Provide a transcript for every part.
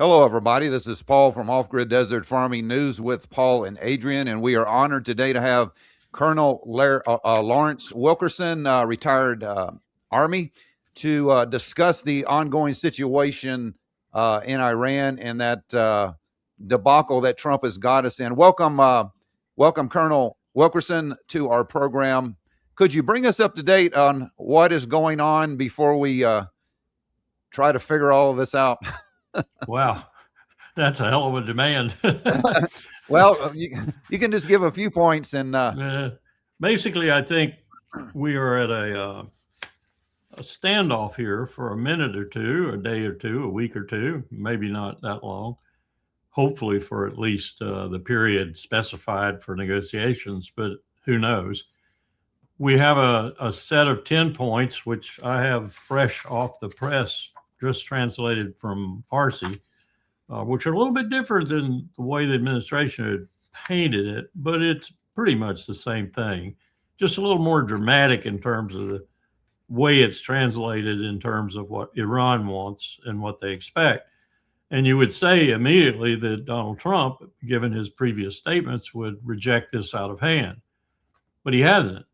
Hello, everybody. This is Paul from Off Grid Desert Farming News with Paul and Adrian, and we are honored today to have Colonel Lawrence Wilkerson, retired Army, to discuss the ongoing situation in Iran and that debacle that Trump has got us in. Welcome, Colonel Wilkerson, to our program. Could you bring us up to date on what is going on before we try to figure all of this out? Wow, that's a hell of a demand. Well, you can just give a few points and Basically, I think we are at a standoff here for a minute or two, a day or two, a week or two, maybe not that long. Hopefully, for at least the period specified for negotiations, but who knows? We have a set of 10 points, which I have fresh off the press, just translated from Farsi, which are a little bit different than the way the administration had painted it, but it's pretty much the same thing. Just a little more dramatic in terms of the way it's translated in terms of what Iran wants and what they expect. And you would say immediately that Donald Trump, given his previous statements, would reject this out of hand, but he hasn't.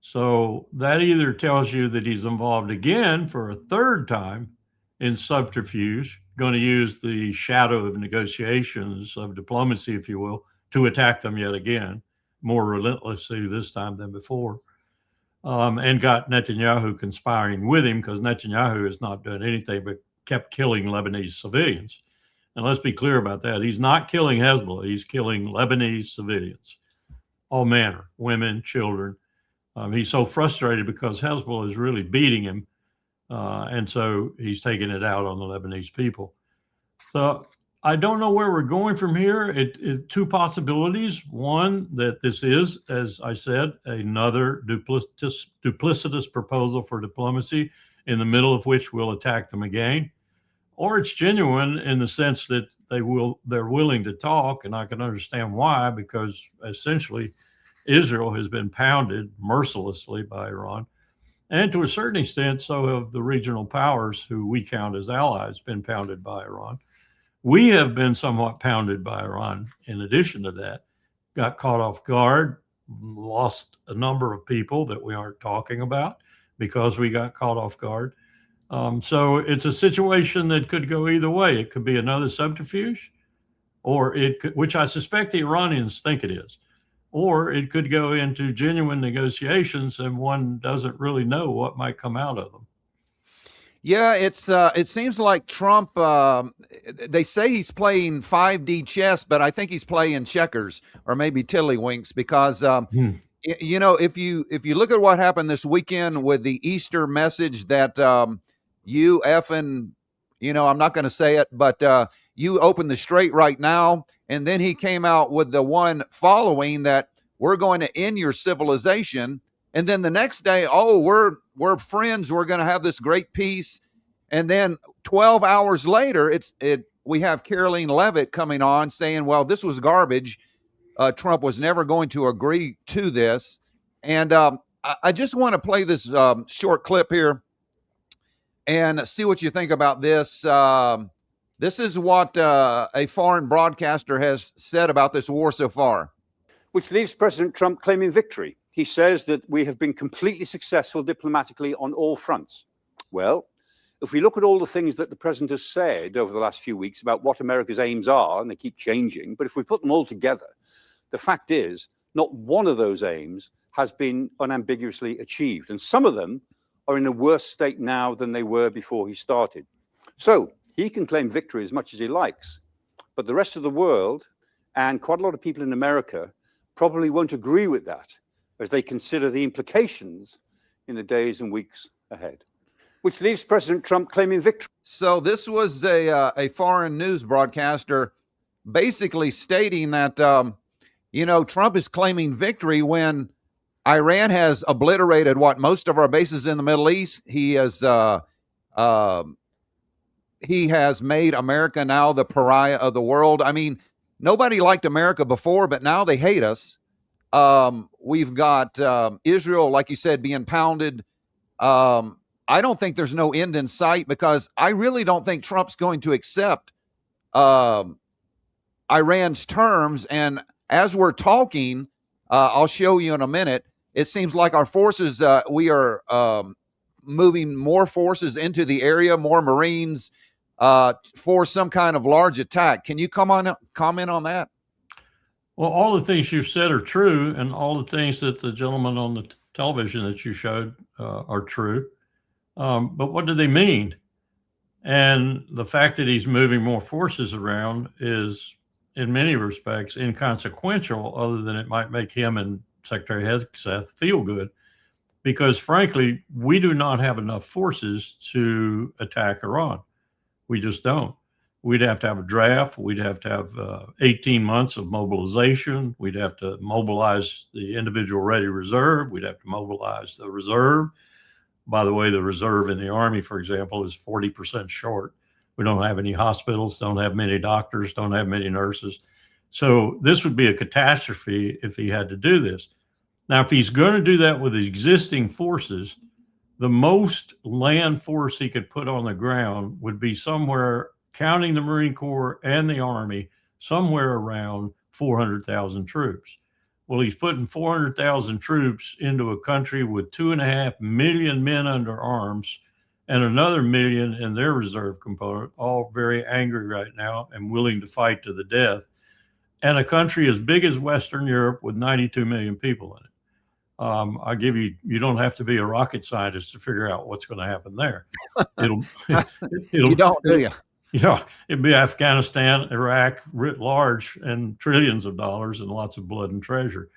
So that either tells you that he's involved again for a third time in subterfuge, going to use the shadow of negotiations, of diplomacy, if you will, to attack them yet again, more relentlessly this time than before, and got Netanyahu conspiring with him, because Netanyahu has not done anything but kept killing Lebanese civilians. And let's be clear about that. He's not killing Hezbollah. He's killing Lebanese civilians, all manner, women, children. He's so frustrated because Hezbollah is really beating him. And so he's taking it out on the Lebanese people. So I don't know where we're going from here. Two possibilities. One, that this is, as I said, another duplicitous proposal for diplomacy, in the middle of which we'll attack them again. Or it's genuine in the sense that they're willing to talk, and I can understand why, because essentially Israel has been pounded mercilessly by Iran. And to a certain extent, so have the regional powers, who we count as allies, been pounded by Iran. We have been somewhat pounded by Iran. In addition to that, got caught off guard, lost a number of people that we aren't talking about because we got caught off guard. So it's a situation that could go either way. It could be another subterfuge, or it could, which I suspect the Iranians think it is, or it could go into genuine negotiations, and one doesn't really know what might come out of them. Yeah, it seems like Trump. They say he's playing 5D chess, but I think he's playing checkers or maybe tiddlywinks, because you know, if you look at what happened this weekend with the Easter message that you effing, you know, I'm not going to say it, but you open the straight right now. And then he came out with the one following that we're going to end your civilization. And then the next day, oh, we're friends. We're going to have this great peace. And then 12 hours later, we have Caroline Leavitt coming on saying, well, this was garbage. Trump was never going to agree to this. And I just want to play this short clip here and see what you think about this. This is what a foreign broadcaster has said about this war so far. Which leaves President Trump claiming victory. He says that we have been completely successful diplomatically on all fronts. Well, if we look at all the things that the president has said over the last few weeks about what America's aims are, and they keep changing, but if we put them all together, the fact is not one of those aims has been unambiguously achieved. And some of them are in a worse state now than they were before he started. So he can claim victory as much as he likes, but the rest of the world and quite a lot of people in America probably won't agree with that as they consider the implications in the days and weeks ahead, which leaves President Trump claiming victory. So this was a foreign news broadcaster basically stating that, you know, Trump is claiming victory when Iran has obliterated most of our bases in the Middle East. He has made America now the pariah of the world. I mean, nobody liked America before, but now they hate us. We've got Israel, like you said, being pounded. I don't think there's no end in sight, because I really don't think Trump's going to accept um, Iran's terms. And as we're talking, I'll show you in a minute. It seems like our forces, we are moving more forces into the area, more Marines for some kind of large attack. Can you comment on that? Well, all the things you've said are true, and all the things that the gentleman on the television that you showed are true. But what do they mean? And the fact that he's moving more forces around is, in many respects, inconsequential, other than it might make him and Secretary Hegseth feel good. Because frankly, we do not have enough forces to attack Iran. We just don't. We'd have to have a draft. We'd have to have 18 months of mobilization. We'd have to mobilize the individual ready reserve. We'd have to mobilize the reserve. By the way, the reserve in the Army, for example, is 40% short. We don't have any hospitals, don't have many doctors, don't have many nurses. So this would be a catastrophe if he had to do this. Now, if he's going to do that with existing forces, the most land force he could put on the ground would be somewhere, counting the Marine Corps and the Army, somewhere around 400,000 troops. Well, he's putting 400,000 troops into a country with 2.5 million men under arms and another million in their reserve component, all very angry right now and willing to fight to the death, and a country as big as Western Europe with 92 million people in it. I give you, you don't have to be a rocket scientist to figure out what's going to happen there. You don't, do you? You know, it'd be Afghanistan, Iraq writ large, and trillions of dollars and lots of blood and treasure.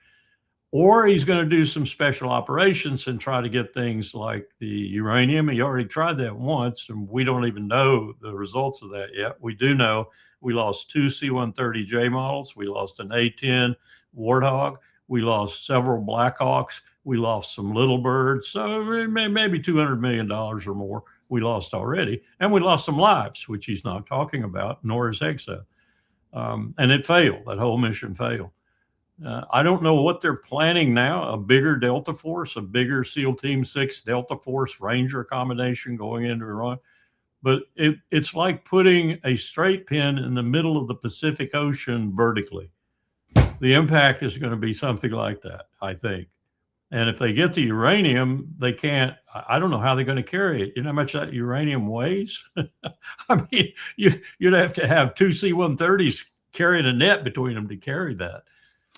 Or he's going to do some special operations and try to get things like the uranium. He already tried that once, and we don't even know the results of that yet. We do know we lost 2 C-130J models. We lost an A-10 Warthog. We lost several Blackhawks. We lost some Little Birds. So maybe $200 million or more we lost already. And we lost some lives, which he's not talking about, nor is Hegseth. And it failed. That whole mission failed. I don't know what they're planning now, a bigger Delta Force, a bigger SEAL Team 6 Delta Force Ranger combination going into Iran. But it's like putting a straight pin in the middle of the Pacific Ocean vertically. The impact is going to be something like that, I think. And if they get the uranium, they can't, I don't know how they're going to carry it. You know how much that uranium weighs? I mean, you'd have to have 2 C-130s carrying a net between them to carry that.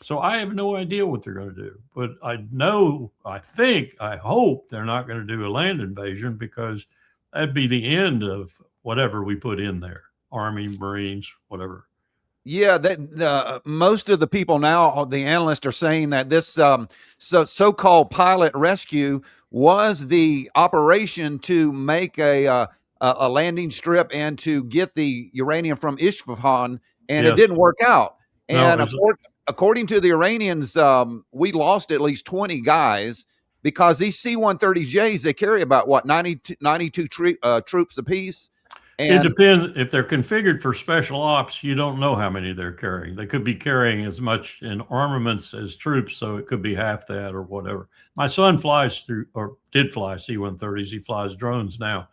So I have no idea what they're going to do. But I know, I think, I hope they're not going to do a land invasion, because that'd be the end of whatever we put in there. Army, Marines, whatever. Yeah, that most of the people now, the analysts, are saying that this so-called pilot rescue was the operation to make a landing strip and to get the uranium from Isfahan, and Yes. it didn't work out. And No, according to the Iranians, we lost at least 20 guys, because these C-130Js, they carry about, what, 92 troops apiece. it depends. If they're configured for special ops, you don't know how many they're carrying. They could be carrying as much in armaments as troops, so it could be half that or whatever. My son flies through, or did fly C-130s. He flies drones now.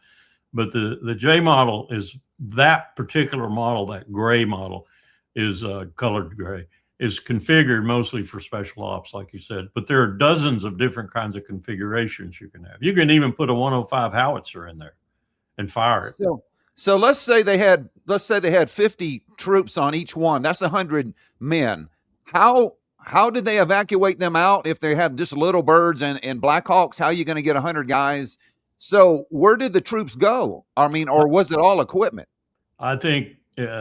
But the J model is that particular model, that gray model is colored gray, is configured mostly for special ops, like you said. But there are dozens of different kinds of configurations you can have. You can even put a 105 howitzer in there and fire it. So let's say they had 50 troops on each one. That's 100 men. How did they evacuate them out if they have just Little Birds and Blackhawks? How are you going to get 100 guys? So where did the troops go? I mean, or was it all equipment? I think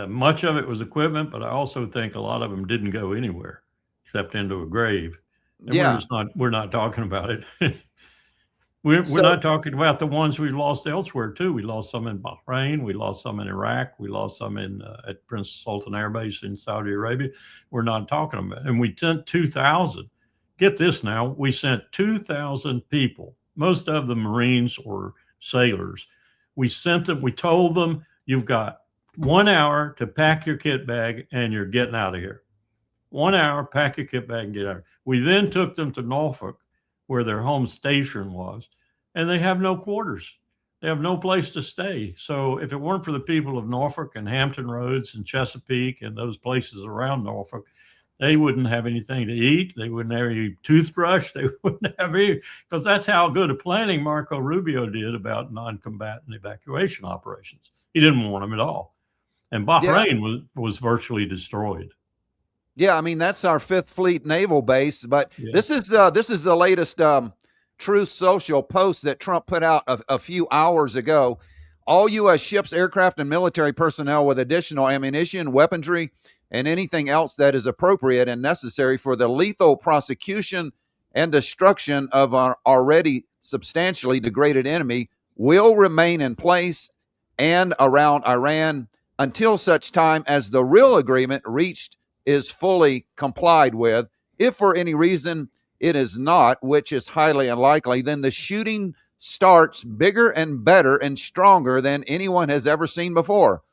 much of it was equipment, but I also think a lot of them didn't go anywhere except into a grave. And Yeah. we're not talking about it. We're not talking about the ones we lost elsewhere too. We lost some in Bahrain. We lost some in Iraq. We lost some at Prince Sultan Air Base in Saudi Arabia. We're not talking about it. And we sent 2,000. Get this now. We sent 2,000 people, most of them Marines or sailors. We sent them. We told them, you've got 1 hour to pack your kit bag and you're getting out of here. 1 hour, pack your kit bag and get out. We then took them to Norfolk, where their home station was, and they have no quarters. They have no place to stay. So if it weren't for the people of Norfolk and Hampton Roads and Chesapeake and those places around Norfolk, they wouldn't have anything to eat. They wouldn't have any toothbrush. They wouldn't have any, because that's how good a planning Marco Rubio did about non-combatant evacuation operations. He didn't want them at all. And Bahrain was virtually destroyed. Yeah, I mean, that's our Fifth Fleet Naval Base. But this is the latest Truth Social post that Trump put out a few hours ago. All U.S. ships, aircraft, and military personnel with additional ammunition, weaponry, and anything else that is appropriate and necessary for the lethal prosecution and destruction of our already substantially degraded enemy will remain in place and around Iran until such time as the real agreement reached is fully complied with. If for any reason it is not, which is highly unlikely, then the shooting starts bigger and better and stronger than anyone has ever seen before.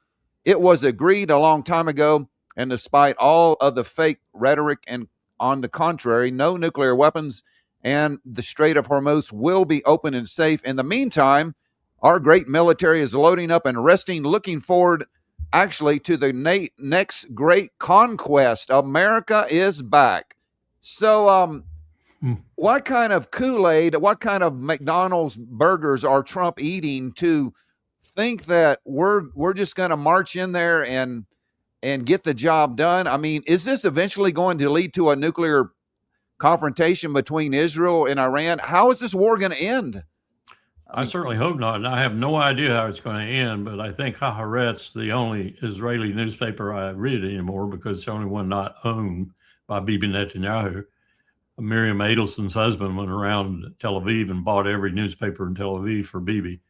It was agreed a long time ago, and despite all of the fake rhetoric and on the contrary, no nuclear weapons and the Strait of Hormuz will be open and safe. In the meantime, our great military is loading up and resting, looking forward actually to the next great conquest. America is back. So what kind of Kool-Aid, what kind of McDonald's burgers are Trump eating to think that we're just going to march in there and get the job done? I mean, is this eventually going to lead to a nuclear confrontation between Israel and Iran? How is this war going to end? I certainly hope not. And I have no idea how it's going to end, but I think Haaretz, the only Israeli newspaper I read anymore, because it's the only one not owned by Bibi Netanyahu. Miriam Adelson's husband went around Tel Aviv and bought every newspaper in Tel Aviv for Bibi.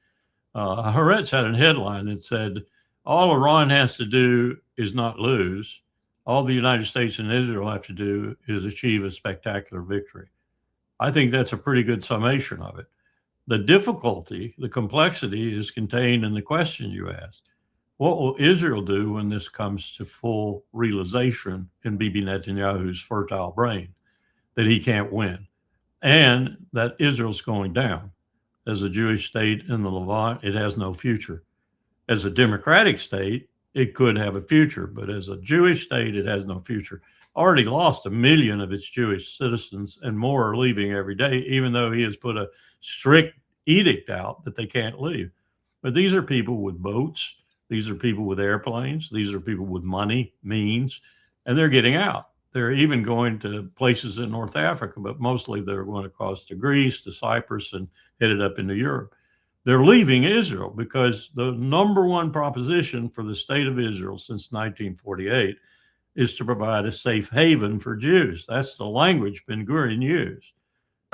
Haaretz had a headline that said, all Iran has to do is not lose. All the United States and Israel have to do is achieve a spectacular victory. I think that's a pretty good summation of it. The difficulty, the complexity is contained in the question you asked. What will Israel do when this comes to full realization in Bibi Netanyahu's fertile brain that he can't win and that Israel's going down? As a Jewish state in the Levant, it has no future. As a democratic state, it could have a future, but as a Jewish state, it has no future. Already lost 1 million of its Jewish citizens, and more are leaving every day, even though he has put a strict edict out that they can't leave. But these are people with boats. These are people with airplanes. These are people with money, means, and they're getting out. They're even going to places in North Africa, but mostly they're going across to Greece, to Cyprus, and headed up into Europe. They're leaving Israel because the number one proposition for the state of Israel since 1948 is to provide a safe haven for Jews. That's the language Ben Gurion used.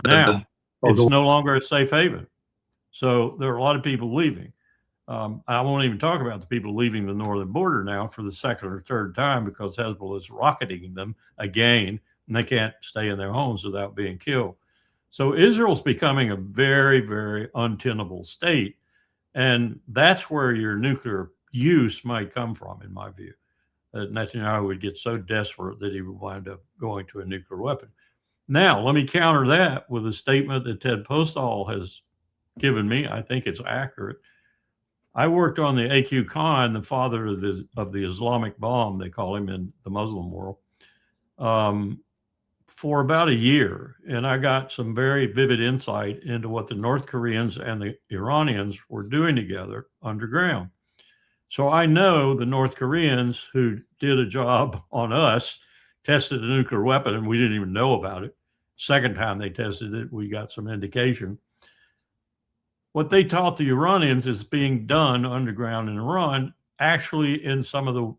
Now, it's no longer a safe haven. So there are a lot of people leaving. I won't even talk about the people leaving the northern border now for the second or third time because Hezbollah is rocketing them again, and they can't stay in their homes without being killed. So Israel's becoming a very, very untenable state. And that's where your nuclear use might come from, in my view. That Netanyahu would get so desperate that he would wind up going to a nuclear weapon. Now, let me counter that with a statement that Ted Postall has given me. I think it's accurate. I worked on the AQ Khan, the father of the Islamic bomb, they call him in the Muslim world, for about a year. And I got some very vivid insight into what the North Koreans and the Iranians were doing together underground. So I know the North Koreans who did a job on us tested a nuclear weapon and we didn't even know about it. Second time they tested it, we got some indication. What they taught the Iranians is being done underground in Iran, actually in some of the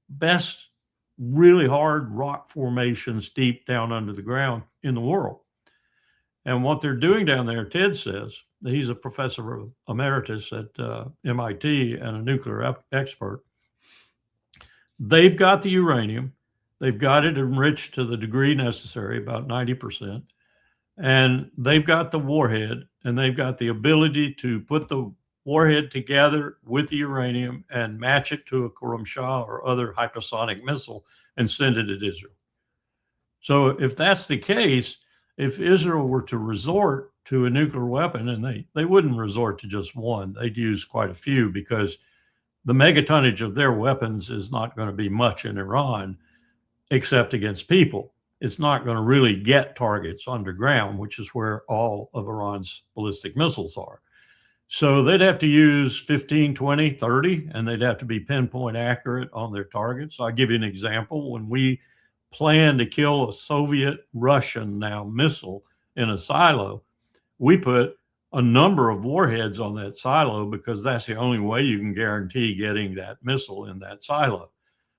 best, really hard rock formations deep down under the ground in the world. And what they're doing down there, Ted says, he's a professor emeritus at MIT and a nuclear expert. They've got the uranium. They've got it enriched to the degree necessary, about 90%. And they've got the warhead, and they've got the ability to put the warhead together with the uranium and match it to a Khurram Shah or other hypersonic missile and send it to Israel. So if that's the case, if Israel were to resort to a nuclear weapon, and they wouldn't resort to just one. They'd use quite a few because the megatonnage of their weapons is not going to be much in Iran except against people. It's not going to really get targets underground, which is where all of Iran's ballistic missiles are. So they'd have to use 15, 20, 30, and they'd have to be pinpoint accurate on their targets. I'll give you an example. When we planned to kill a Soviet Russian now missile in a silo, we put a number of warheads on that silo because that's the only way you can guarantee getting that missile in that silo,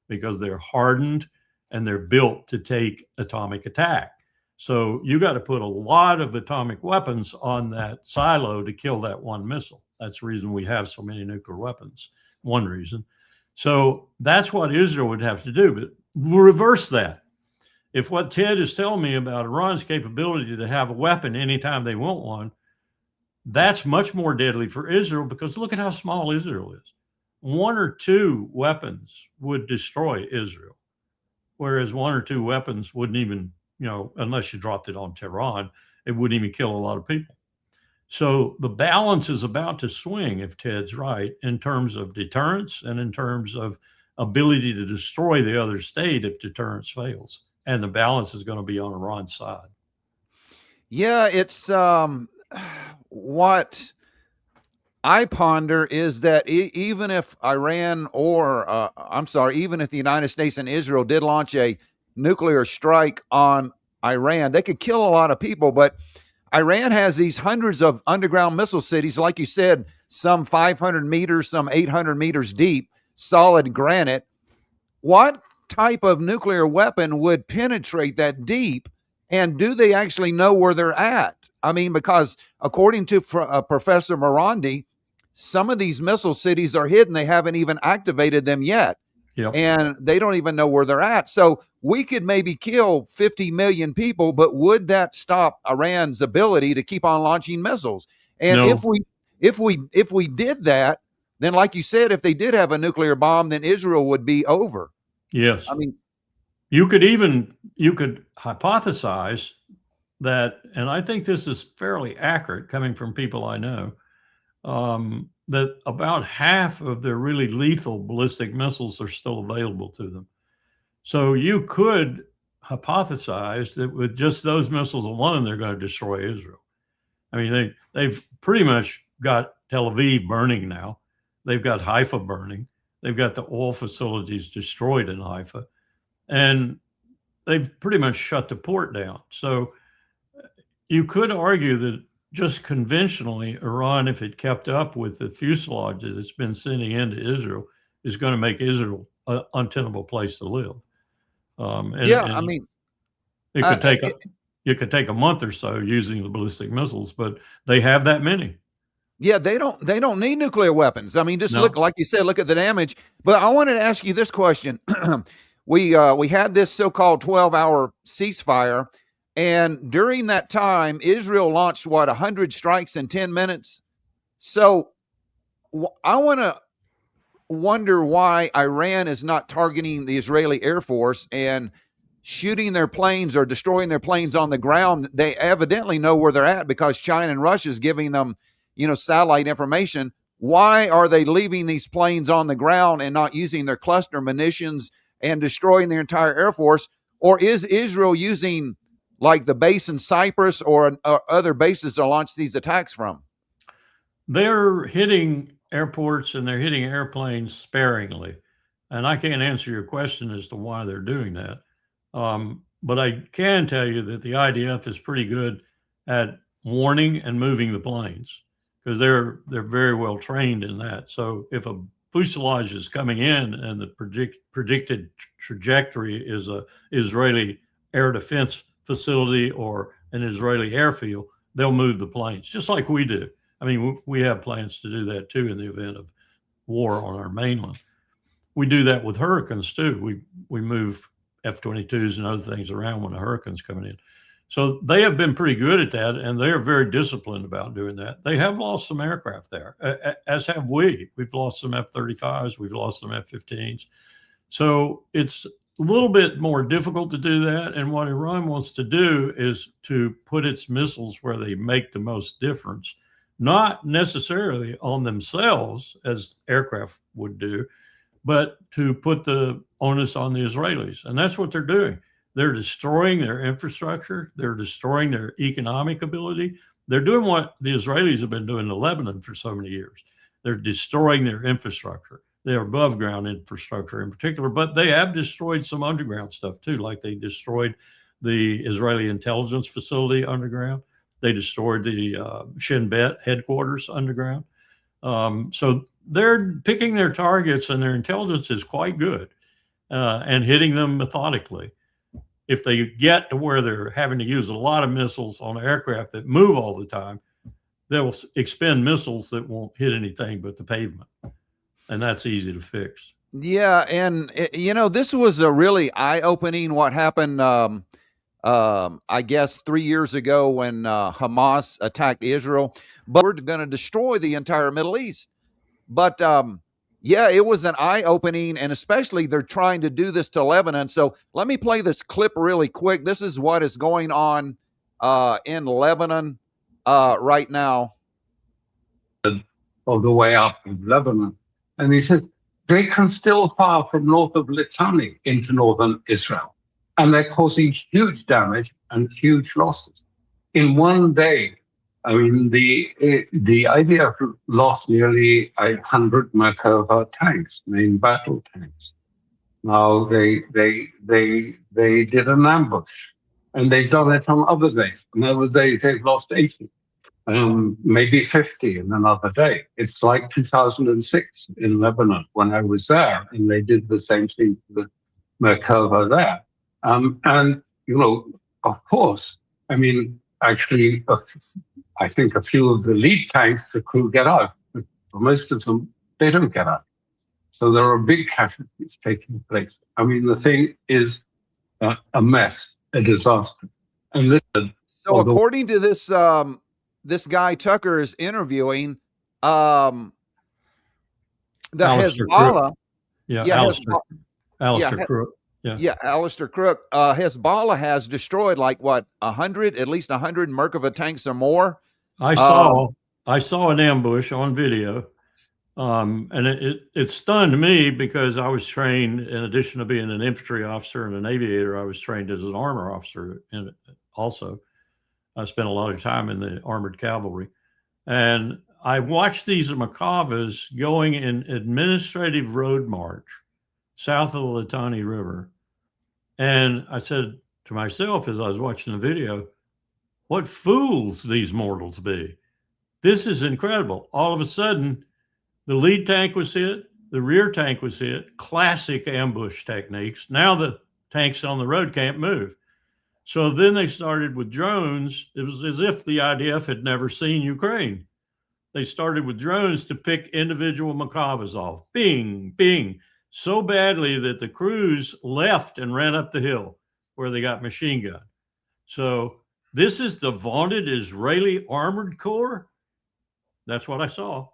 because they're hardened and they're built to take atomic attack. So you got to put a lot of atomic weapons on that silo to kill that one missile. That's the reason we have so many nuclear weapons, one reason. So that's what Israel would have to do. But we'll reverse that. If what Ted is telling me about Iran's capability to have a weapon anytime they want one, that's much more deadly for Israel, because look at how small Israel is. 1 or 2 weapons would destroy Israel, whereas 1 or 2 weapons wouldn't even, unless you dropped it on Tehran, it wouldn't even kill a lot of people. So the balance is about to swing, if Ted's right, in terms of deterrence and in terms of ability to destroy the other state if deterrence fails. And the balance is going to be on Iran's side. Yeah, it's what I ponder is that even if Iran even if the United States and Israel did launch a nuclear strike on Iran, they could kill a lot of people, but Iran has these hundreds of underground missile cities, like you said, some 500 meters, some 800 meters deep, solid granite. What type of nuclear weapon would penetrate that deep? And do they actually know where they're at? I mean, because according to Professor Morandi, some of these missile cities are hidden. They haven't even activated them yet. Yep. And they don't even know where they're at. So we could maybe kill 50 million people, but would that stop Iran's ability to keep on launching missiles? And No. if we did that, then like you said, if they did have a nuclear bomb, then Israel would be over. Yes. I mean, you could hypothesize that, and I think this is fairly accurate coming from people I know, that about half of their really lethal ballistic missiles are still available to them. So you could hypothesize that with just those missiles alone, they're going to destroy Israel. I mean, they've pretty much got Tel Aviv burning now. They've got Haifa burning. They've got the oil facilities destroyed in Haifa. And they've pretty much shut the port down. So you could argue that just conventionally, Iran, if it kept up with the fuselage that it's been sending into Israel, is going to make Israel an untenable place to live. It could take a month or so using the ballistic missiles, but they have that many. Yeah, they don't need nuclear weapons. I mean, just No. look, like you said, look at the damage. But I wanted to ask you this question. We had this so-called 12-hour ceasefire, and during that time, Israel launched 100 strikes in 10 minutes. So I want to wonder why Iran is not targeting the Israeli Air Force and shooting their planes or destroying their planes on the ground. They evidently know where they're at because China and Russia is giving them, satellite information. Why are they leaving these planes on the ground and not using their cluster munitions and destroying their entire Air Force? Or is Israel using like the base in Cyprus or other bases to launch these attacks from? They're hitting airports and they're hitting airplanes sparingly. And I can't answer your question as to why they're doing that. But I can tell you that the IDF is pretty good at warning and moving the planes, because they're very well trained in that. So if a fuselage is coming in and the predicted trajectory is a Israeli air defense facility or an Israeli airfield, they'll move the planes just like we do. I mean, we have plans to do that too in the event of war on our mainland. We do that with hurricanes too. We move F-22s and other things around when a hurricane's coming in. So they have been pretty good at that, and they are very disciplined about doing that. They have lost some aircraft there, as have we. We've lost some F-35s. We've lost some F-15s. So it's little bit more difficult to do that. And what Iran wants to do is to put its missiles where they make the most difference, not necessarily on themselves, as aircraft would do, but to put the onus on the Israelis. And that's what they're doing. They're destroying their infrastructure. They're destroying their economic ability. They're doing what the Israelis have been doing in Lebanon for so many years. They're destroying their infrastructure, their above ground infrastructure in particular, but they have destroyed some underground stuff too, like they destroyed the Israeli intelligence facility underground. They destroyed the Shin Bet headquarters underground. So they're picking their targets, and their intelligence is quite good and hitting them methodically. If they get to where they're having to use a lot of missiles on aircraft that move all the time, they'll expend missiles that won't hit anything but the pavement. And that's easy to fix. Yeah, and this was a really eye-opening what happened. I guess 3 years ago when Hamas attacked Israel, but we're going to destroy the entire Middle East. But yeah, it was an eye-opening, and especially they're trying to do this to Lebanon. So let me play this clip really quick. This is what is going on in Lebanon right now. All the way up in Lebanon. And he says, they can still fire from north of Litani into northern Israel. And they're causing huge damage and huge losses. In one day, I mean, the IDF lost nearly 100 Merkava tanks, main battle tanks. Now they did an ambush, and they've done it on other days. On other days, they've lost 80. Maybe 50 in another day. It's like 2006 in Lebanon when I was there, and they did the same thing to the Merkava there. And, of course, I mean, actually, I think a few of the lead tanks, the crew get out, but for most of them, they don't get out. So there are big casualties taking place. I mean, the thing is a mess, a disaster. And this. So according to this, this guy Tucker is interviewing, the Alistair Hezbollah. Crook. Yeah, Alistair Crook. Yeah, Alistair Crook. Hezbollah has destroyed like what, 100, at least 100 Merkava tanks or more. I saw an ambush on video, and it stunned me because I was trained, in addition to being an infantry officer and an aviator, I was trained as an armor officer also. I spent a lot of time in the armored cavalry, and I watched these Merkavas going in administrative road march south of the Litani River. And I said to myself as I was watching the video, what fools these mortals be. This is incredible. All of a sudden, the lead tank was hit, the rear tank was hit, classic ambush techniques. Now the tanks on the road can't move. So then they started with drones. It was as if the IDF had never seen Ukraine. They started with drones to pick individual Merkavas off. Bing, bing. So badly that the crews left and ran up the hill where they got machine gun. So this is the vaunted Israeli Armored Corps. That's what I saw.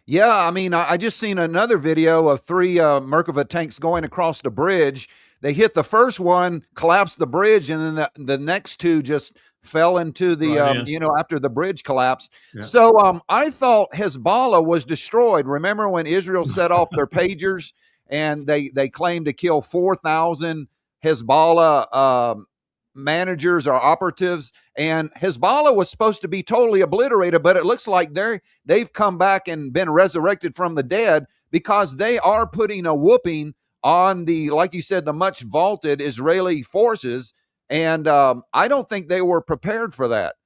Yeah, I mean, I just seen another video of 3 Merkava tanks going across the bridge. They hit the first one, collapsed the bridge, and then the next 2 just fell into the, after the bridge collapsed. Yeah. So I thought Hezbollah was destroyed. Remember when Israel set off their pagers and they claimed to kill 4,000 Hezbollah managers or operatives, and Hezbollah was supposed to be totally obliterated, but it looks like they've come back and been resurrected from the dead because they are putting a whooping on the, like you said, the much vaunted Israeli forces. And I don't think they were prepared for that.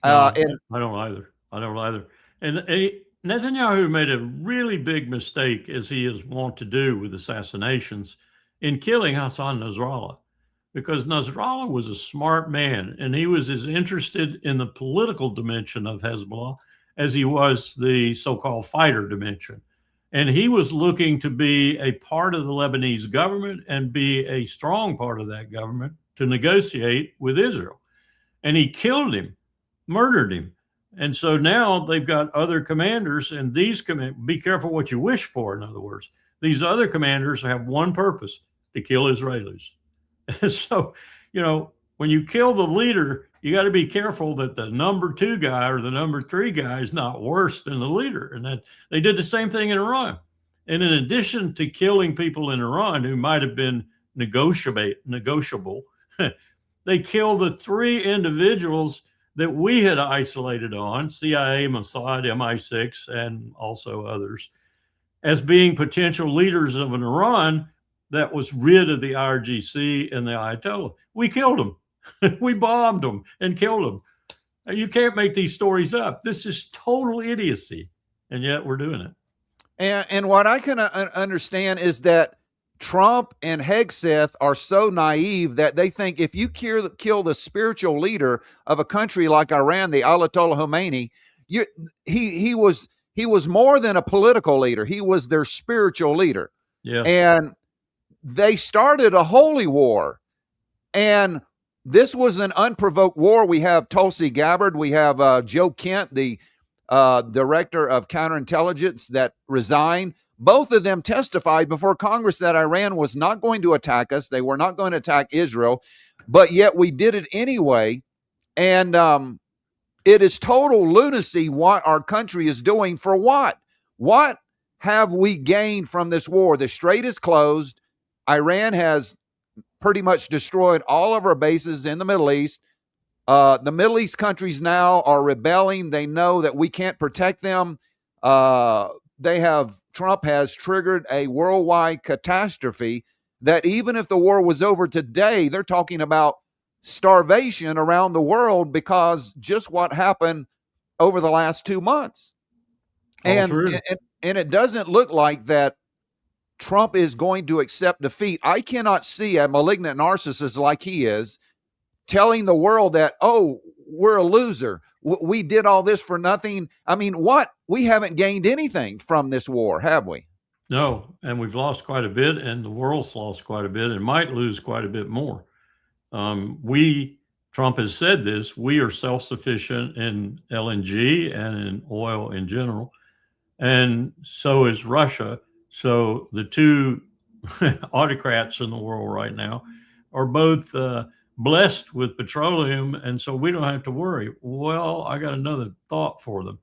I don't either. And Netanyahu made a really big mistake, as he is wont to do with assassinations, in killing Hassan Nasrallah, because Nasrallah was a smart man, and he was as interested in the political dimension of Hezbollah as he was the so-called fighter dimension. And he was looking to be a part of the Lebanese government and be a strong part of that government to negotiate with Israel. And he killed him, murdered him. And so now they've got other commanders, and these be careful what you wish for, in other words. These other commanders have one purpose: to kill Israelis. And so, when you kill the leader, you got to be careful that the number 2 guy or the number 3 guy is not worse than the leader. And that they did the same thing in Iran. And in addition to killing people in Iran who might have been negotiable, they killed the 3 individuals that we had isolated on, CIA, Mossad, MI6, and also others, as being potential leaders of an Iran that was rid of the IRGC and the Ayatollah. We killed them. We bombed them and killed them. You can't make these stories up. This is total idiocy, and yet we're doing it. And what I can understand is that Trump and Hegseth are so naive that they think if you kill the spiritual leader of a country like Iran, the Ayatollah Khomeini, he was more than a political leader. He was their spiritual leader. Yeah. And they started a holy war. And this was an unprovoked war. We have Tulsi Gabbard. We have Joe Kent, the director of counterintelligence, that resigned. Both of them testified before Congress that Iran was not going to attack us. They were not going to attack Israel, but yet we did it anyway. And it is total lunacy what our country is doing. For what? What have we gained from this war? The strait is closed. Iran has pretty much destroyed all of our bases in the Middle East. The Middle East countries now are rebelling. They know that we can't protect them. Trump has triggered a worldwide catastrophe that even if the war was over today, they're talking about starvation around the world because just what happened over the last 2 months. And it doesn't look like that Trump is going to accept defeat. I cannot see a malignant narcissist like he is telling the world that, oh, we're a loser. We did all this for nothing. I mean, what? We haven't gained anything from this war, have we? No, and we've lost quite a bit, and the world's lost quite a bit and might lose quite a bit more. Trump has said this, we are self-sufficient in LNG and in oil in general, and so is Russia. So the 2 autocrats in the world right now are both blessed with petroleum, and so we don't have to worry. Well, I got another thought for them.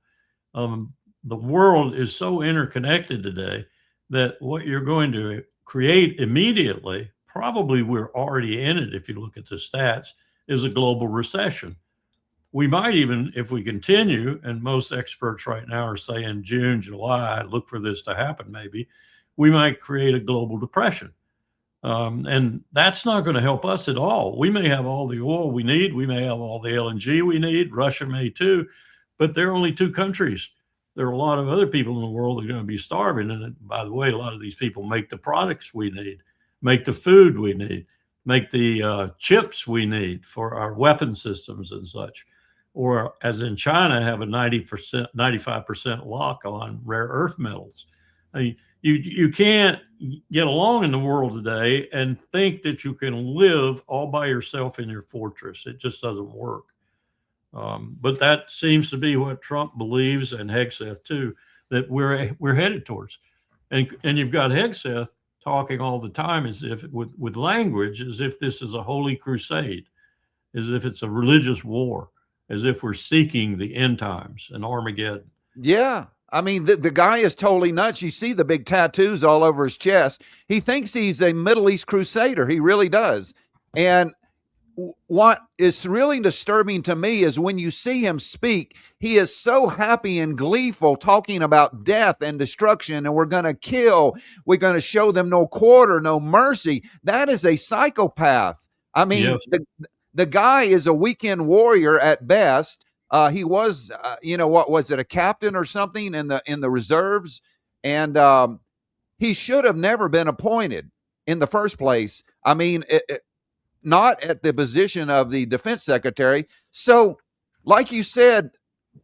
The world is so interconnected today that what you're going to create immediately, probably we're already in it if you look at the stats, is a global recession. We might even, if we continue, and most experts right now are saying June, July, look for this to happen maybe, we might create a global depression. And that's not going to help us at all. We may have all the oil we need. We may have all the LNG we need. Russia may too, but there are only 2 countries. There are a lot of other people in the world that are going to be starving. And by the way, a lot of these people make the products we need, make the food we need, make the chips we need for our weapon systems and such. Or as in China, have a 90%, 95% lock on rare earth metals. I mean, you can't get along in the world today and think that you can live all by yourself in your fortress. It just doesn't work. But that seems to be what Trump believes, and Hegseth too, that we're headed towards. And you've got Hegseth talking all the time as if with language, as if this is a holy crusade, as if it's a religious war, as if we're seeking the end times and Armageddon. Yeah. I mean, the guy is totally nuts. You see the big tattoos all over his chest. He thinks he's a Middle East crusader. He really does. And what is really disturbing to me is when you see him speak, he is so happy and gleeful talking about death and destruction, and we're going to kill. We're going to show them no quarter, no mercy. That is a psychopath. I mean, yes. The guy is a weekend warrior at best. He was, what was it, a captain or something in the reserves, and he should have never been appointed in the first place. I mean, not at the position of the defense secretary. So, like you said,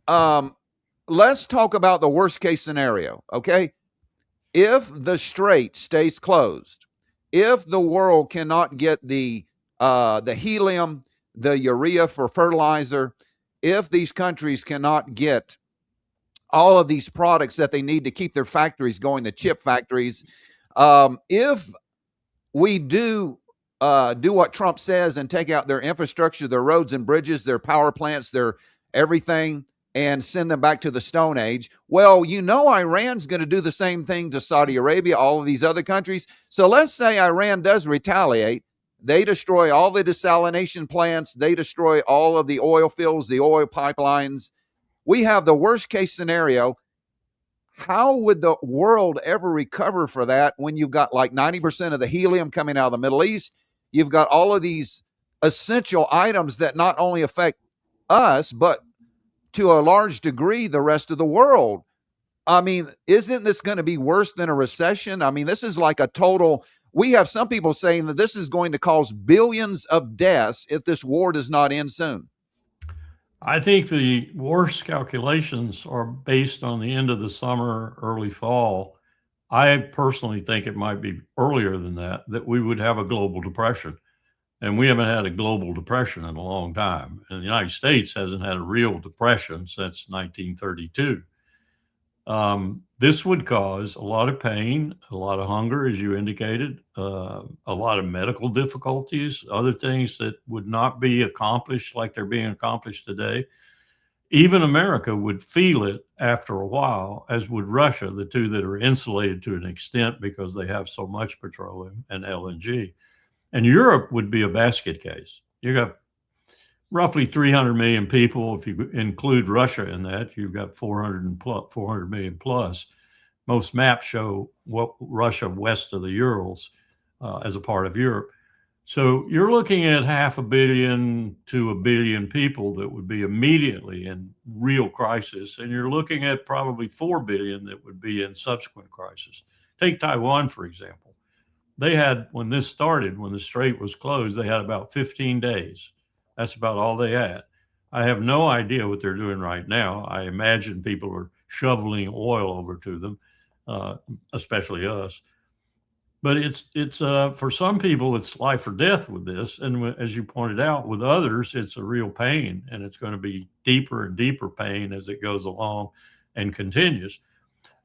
let's talk about the worst case scenario. Okay, if the strait stays closed, if the world cannot get the helium, the urea for fertilizer, if these countries cannot get all of these products that they need to keep their factories going, the chip factories, if we do what Trump says and take out their infrastructure, their roads and bridges, their power plants, their everything, and send them back to the Stone Age. Well, Iran's going to do the same thing to Saudi Arabia, all of these other countries. So let's say Iran does retaliate. They destroy all the desalination plants. They destroy all of the oil fields, the oil pipelines. We have the worst case scenario. How would the world ever recover for that when you've got like 90% of the helium coming out of the Middle East? You've got all of these essential items that not only affect us, but to a large degree, the rest of the world. I mean, isn't this going to be worse than a recession? I mean, this is like a total. We have some people saying that this is going to cause billions of deaths if this war does not end soon. I think the worst calculations are based on the end of the summer, early fall. I personally think it might be earlier than that we would have a global depression. And we haven't had a global depression in a long time. And the United States hasn't had a real depression since 1932. This would cause a lot of pain, a lot of hunger, as you indicated, a lot of medical difficulties, other things that would not be accomplished like they're being accomplished today. Even America would feel it after a while, as would Russia, the two that are insulated to an extent because they have so much petroleum and LNG. And Europe would be a basket case. You got roughly 300 million people. If you include Russia in that, you've got 400 million plus. Most maps show what Russia west of the Urals as a part of Europe. So you're looking at 500 million to 1 billion people that would be immediately in real crisis. And you're looking at probably 4 billion that would be in subsequent crisis. Take Taiwan, for example. They had, when this started, when the strait was closed, they had about 15 days. That's about all they had. I have no idea what they're doing right now. I imagine people are shoveling oil over to them, especially us. But it's for some people, it's life or death with this. And as you pointed out, with others, it's a real pain. And it's going to be deeper and deeper pain as it goes along and continues.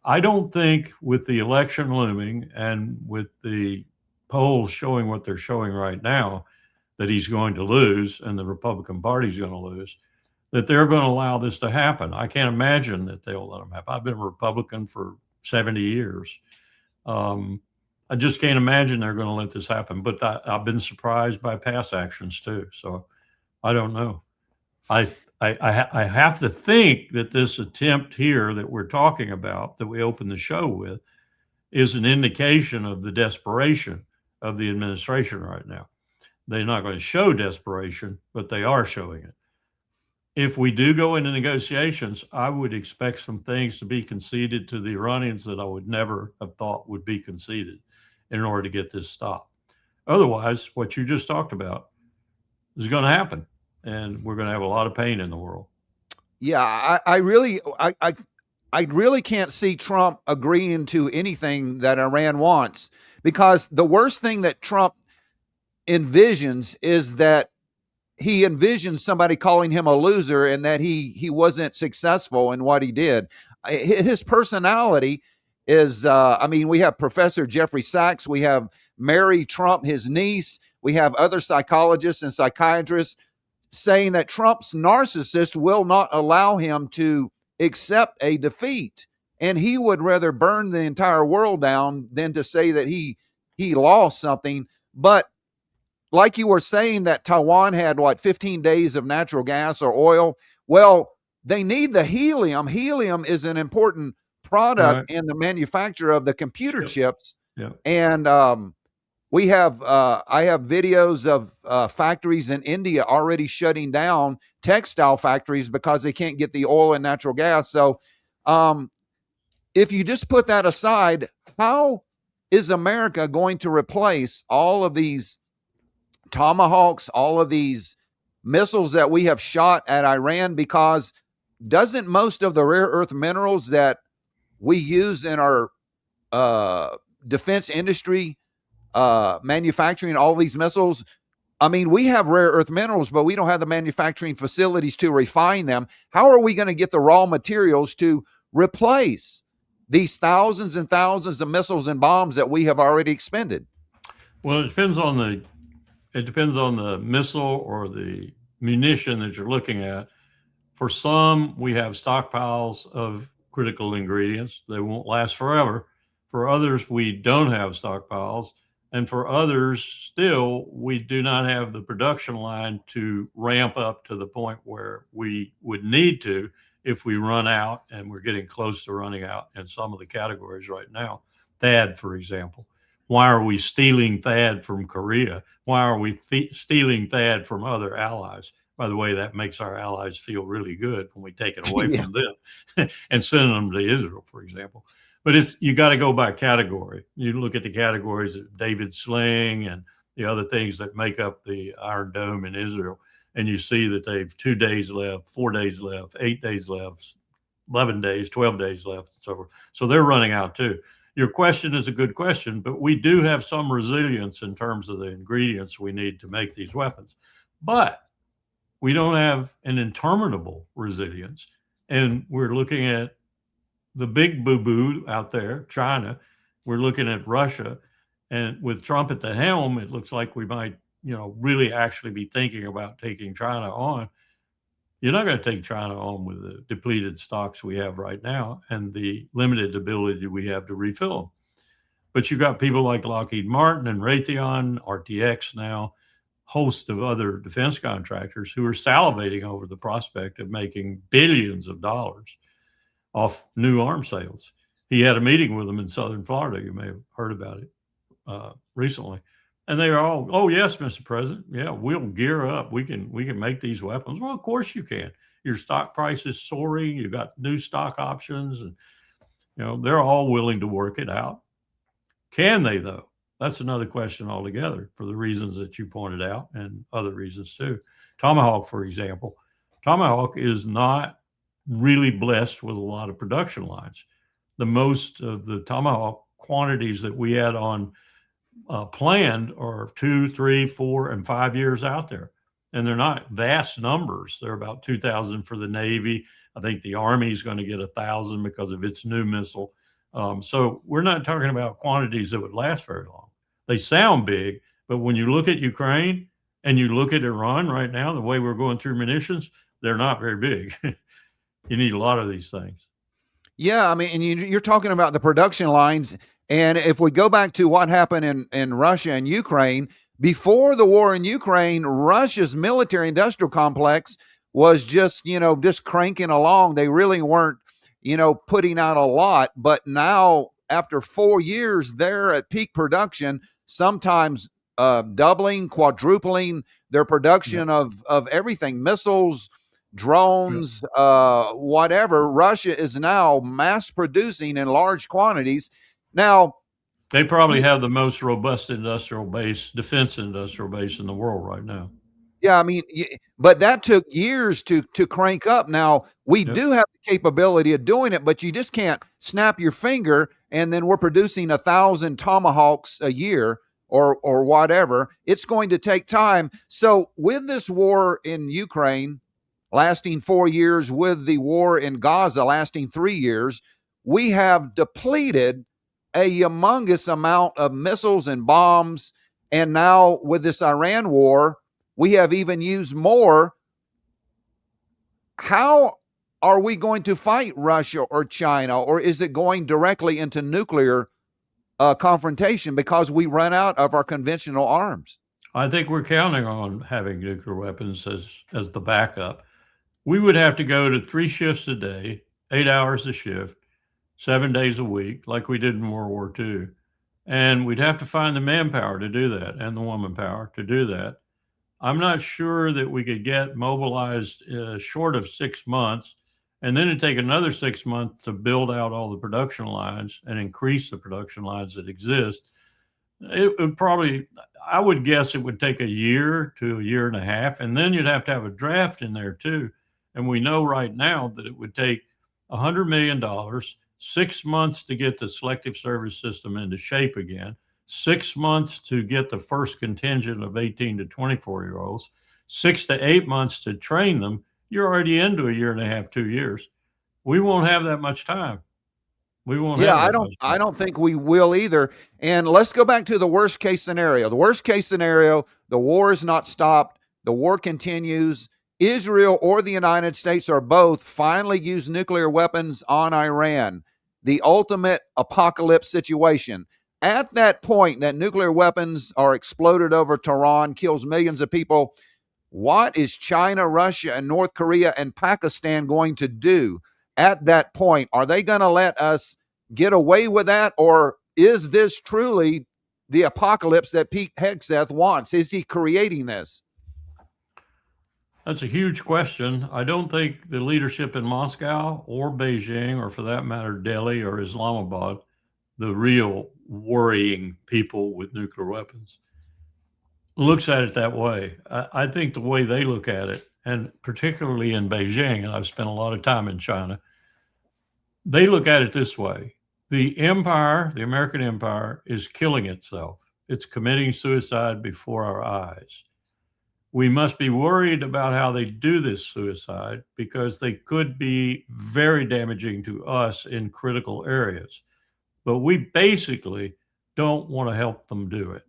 I don't think with the election looming and with the polls showing what they're showing right now, that he's going to lose and the Republican Party is going to lose, that they're going to allow this to happen. I can't imagine that they'll let them happen. I've been a Republican for 70 years. I just can't imagine they're going to let this happen. But I've been surprised by past actions too. So I don't know. I have to think that this attempt here that we're talking about, that we opened the show with, is an indication of the desperation of the administration right now. They're not going to show desperation, but they are showing it. If we do go into negotiations, I would expect some things to be conceded to the Iranians that I would never have thought would be conceded in order to get this stopped. Otherwise, what you just talked about is going to happen. And we're going to have a lot of pain in the world. Yeah, I really can't see Trump agreeing to anything that Iran wants, because the worst thing that Trump envisions is that he envisions somebody calling him a loser and that he wasn't successful in what he did. His personality is, we have Professor Jeffrey Sachs, we have Mary Trump, his niece, we have other psychologists and psychiatrists saying that Trump's narcissist will not allow him to accept a defeat. And he would rather burn the entire world down than to say that he lost something. But like you were saying that Taiwan had, 15 days of natural gas or oil? Well, they need the helium. Helium is an important product in the manufacture of the computer chips. Yep. And I have videos of factories in India already shutting down, textile factories, because they can't get the oil and natural gas. So if you just put that aside, how is America going to replace all of these Tomahawks, all of these missiles that we have shot at Iran? Because doesn't most of the rare earth minerals that we use in our defense industry, manufacturing all these missiles, we have rare earth minerals, but we don't have the manufacturing facilities to refine them. How are we going to get the raw materials to replace these thousands and thousands of missiles and bombs that we have already expended? Well, it depends on the missile or the munition that you're looking at. For some, we have stockpiles of critical ingredients. They won't last forever. For others, we don't have stockpiles. And for others, still, we do not have the production line to ramp up to the point where we would need to if we run out, and we're getting close to running out in some of the categories right now. THAAD, for example. Why are we stealing THAAD from Korea? Why are we stealing THAAD from other allies? By the way, that makes our allies feel really good when we take it away Yeah. from them and send them to Israel, for example. But you got to go by category. You look at the categories of David Sling and the other things that make up the Iron Dome in Israel, and you see that they've 2 days left, 4 days left, 8 days left, 11 days, 12 days left, and so forth. So they're running out too. Your question is a good question, but we do have some resilience in terms of the ingredients we need to make these weapons. But we don't have an interminable resilience. And we're looking at the big boo-boo out there, China. We're looking at Russia. And with Trump at the helm, it looks like we might, really actually be thinking about taking China on. You're not going to take China on with the depleted stocks we have right now and the limited ability we have to refill them. But you've got people like Lockheed Martin and Raytheon, RTX now, host of other defense contractors who are salivating over the prospect of making billions of dollars off new arms sales. He had a meeting with them in Southern Florida. You may have heard about it recently. And they are all, oh, yes, Mr. President. Yeah, we'll gear up. We can make these weapons. Well, of course you can. Your stock price is soaring. You've got new stock options. And, they're all willing to work it out. Can they, though? That's another question altogether for the reasons that you pointed out and other reasons too. Tomahawk, for example, Tomahawk is not really blessed with a lot of production lines. The most of the Tomahawk quantities that we had on planned are 2, 3, 4, and 5 years out there. And they're not vast numbers. They're about 2,000 for the Navy. I think the Army is going to get 1,000 because of its new missile. So we're not talking about quantities that would last very long. They sound big, but when you look at Ukraine and you look at Iran right now, the way we're going through munitions, they're not very big. You need a lot of these things. Yeah, I mean, and you're talking about the production lines. And if we go back to what happened in Russia and Ukraine, before the war in Ukraine, Russia's military industrial complex was just cranking along. They really weren't, putting out a lot. But now, after 4 years, they're at peak production, sometimes doubling, quadrupling their production of everything, missiles, drones, whatever. Russia is now mass producing in large quantities. Now, they probably have the most robust defense industrial base in the world right now. Yeah, I mean, but that took years to crank up. Now, we do have the capability of doing it, but you just can't snap your finger and then we're producing 1,000 Tomahawks a year or whatever. It's going to take time. So with this war in Ukraine lasting 4 years, with the war in Gaza lasting 3 years, we have depleted a humongous amount of missiles and bombs. And now with this Iran war, we have even used more. How are we going to fight Russia or China, or is it going directly into nuclear confrontation because we run out of our conventional arms? I think we're counting on having nuclear weapons as the backup. We would have to go to 3 shifts a day, 8 hours a shift, 7 days a week, like we did in World War II. And we'd have to find the manpower to do that and the woman power to do that. I'm not sure that we could get mobilized short of 6 months, and then it'd take another 6 months to build out all the production lines and increase the production lines that exist. It would probably, I would guess it would take a year to a year and a half, and then you'd have to have a draft in there too. And we know right now that it would take $100 million, 6 months to get the selective service system into shape again, 6 months to get the first contingent of 18 to 24-year-olds, 6 to 8 months to train them. You're already into a year and a half, 2 years. We won't have that much time. We won't Yeah, have that I don't much I don't think we will either. And let's go back to the worst case scenario. The worst case scenario, the war is not stopped, the war continues. Israel or the United States or both finally use nuclear weapons on Iran. The ultimate apocalypse situation. At that point that nuclear weapons are exploded over Tehran, kills millions of people, what is China, Russia, and North Korea and Pakistan going to do at that point? Are they going to let us get away with that? Or is this truly the apocalypse that Pete Hegseth wants? Is he creating this? That's a huge question. I don't think the leadership in Moscow or Beijing, or for that matter, Delhi or Islamabad, the real worrying people with nuclear weapons, looks at it that way. I think the way they look at it, and particularly in Beijing, and I've spent a lot of time in China, they look at it this way. The empire, the American empire, is killing itself. It's committing suicide before our eyes. We must be worried about how they do this suicide because they could be very damaging to us in critical areas. But we basically don't want to help them do it.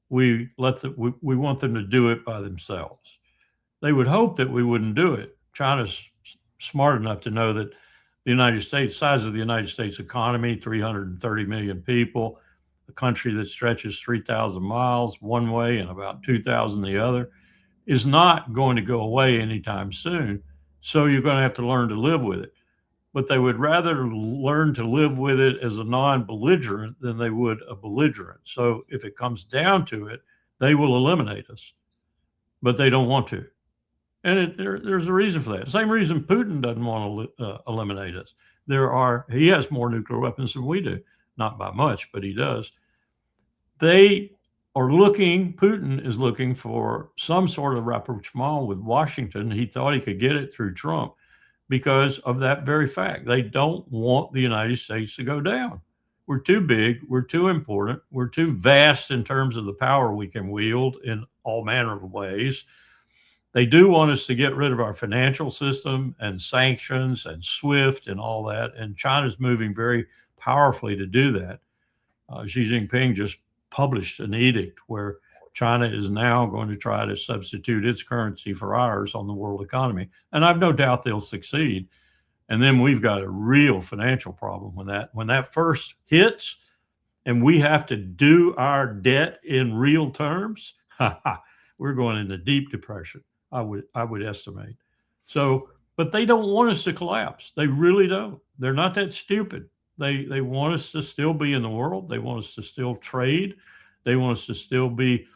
We want them to do it by themselves. They would hope that we wouldn't do it. China's smart enough to know that the United States, size of the United States economy, 330 million people, a country that stretches 3,000 miles one way and about 2,000 the other, is not going to go away anytime soon. So you're going to have to learn to live with it. But they would rather learn to live with it as a non-belligerent than they would a belligerent. So if it comes down to it, they will eliminate us, but they don't want to. And there's a reason for that. Same reason Putin doesn't want to eliminate us. He has more nuclear weapons than we do, not by much, but he does. Putin is looking for some sort of rapprochement with Washington. He thought he could get it through Trump because of that very fact. They don't want the United States to go down. We're too big. We're too important. We're too vast in terms of the power we can wield in all manner of ways. They do want us to get rid of our financial system and sanctions and SWIFT and all that. And China's moving very powerfully to do that. Xi Jinping just published an edict where China is now going to try to substitute its currency for ours on the world economy. And I've no doubt they'll succeed. And then we've got a real financial problem when that first hits and we have to do our debt in real terms. We're going into deep depression. I would estimate. So, but they don't want us to collapse. They really don't. They're not that stupid. They want us to still be in the world. They want us to still trade. They want us to still be